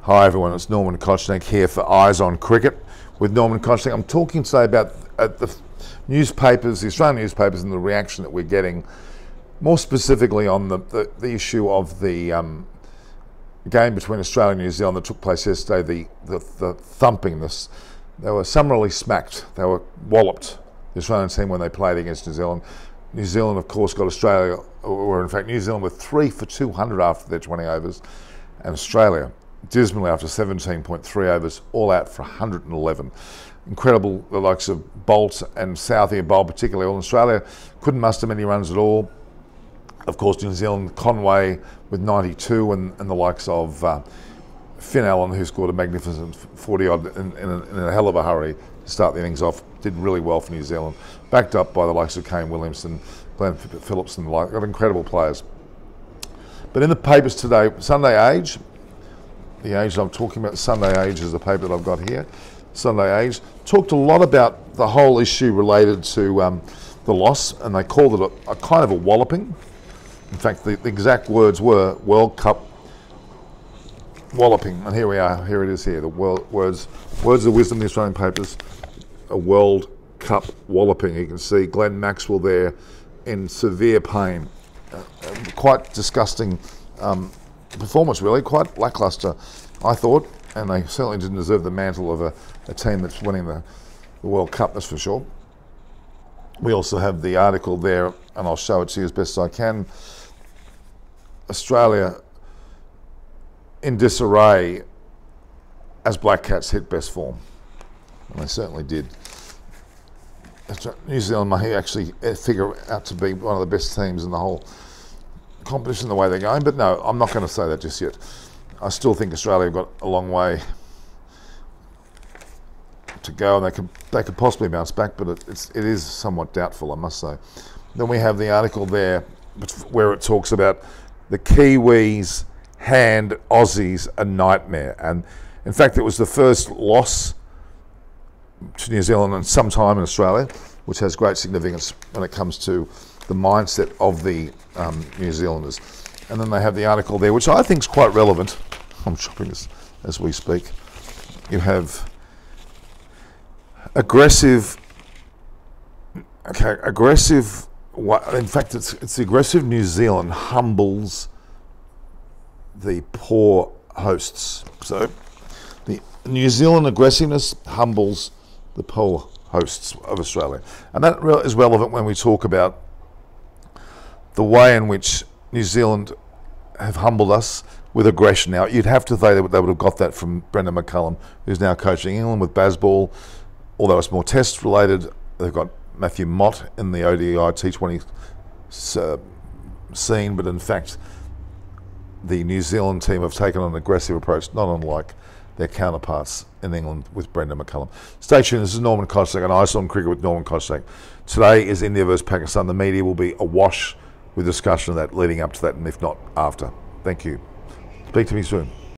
Hi everyone, it's Norman Kochnick here for Eyes on Cricket with Norman Kochnick. I'm talking today about the newspapers, the Australian newspapers, and the reaction that we're getting, more specifically on the issue of the game between Australia and New Zealand that took place yesterday, the thumping. They were summarily smacked, they were walloped, the Australian team, when they played against New Zealand. New Zealand, of course, got Australia, or in fact New Zealand were 3 for 200 after their 20 overs, and Australia dismally after 17.3 overs, all out for 111. Incredible, the likes of Bolt and Southey bowled particularly well. Australia couldn't muster many runs at all. Of course, New Zealand, Conway with 92, and the likes of Finn Allen, who scored a magnificent 40-odd in a hell of a hurry to start the innings off, did really well for New Zealand, backed up by the likes of Kane Williamson, Glenn Phillips and the like. Got incredible players. But in the papers today, Sunday Age, the Age I'm talking about, Sunday Age is the paper that I've got here. Sunday Age talked a lot about the whole issue related to the loss, and they called it a kind of a walloping. In fact, the exact words were World Cup walloping, and here we are. Here it is. Here the words of wisdom. The Australian papers, a World Cup walloping. You can see Glenn Maxwell there in severe pain. Quite disgusting performance, really, quite lacklustre, I thought, and they certainly didn't deserve the mantle of a team that's winning the World Cup, that's for sure. We also have the article there, and I'll show it to you as best I can. Australia in disarray as Black Cats hit best form, and they certainly did. New Zealand may actually figure out to be one of the best teams in the whole competition the way they're going, but no, I'm not going to say that just yet. I still think Australia have got a long way to go, and they could possibly bounce back, but it is somewhat doubtful, I must say. Then we have the article there where it talks about the Kiwis hand Aussies a nightmare, and in fact it was the first loss to New Zealand in some time in Australia, which has great significance when it comes to the mindset of the New Zealanders. And then they have the article there, which I think is quite relevant. I'm chopping this as we speak. You have aggressive. In fact, it's the aggressive New Zealand humbles the poor hosts. So the New Zealand aggressiveness humbles the poor hosts of Australia, and that is relevant when we talk about the way in which New Zealand have humbled us with aggression. Now, you'd have to say they would have got that from Brendan McCullum, who's now coaching England with Bazball, although it's more test related. They've got Matthew Mott in the ODI T20 scene, but in fact the New Zealand team have taken an aggressive approach, not unlike their counterparts in England with Brendan McCullum. Stay tuned. This is Norman Kochnick on Eyes on Cricket with Norman Kochnick. Today is India versus Pakistan. The media will be awash with discussion of that leading up to that, and if not, after. Thank you. Speak to me soon.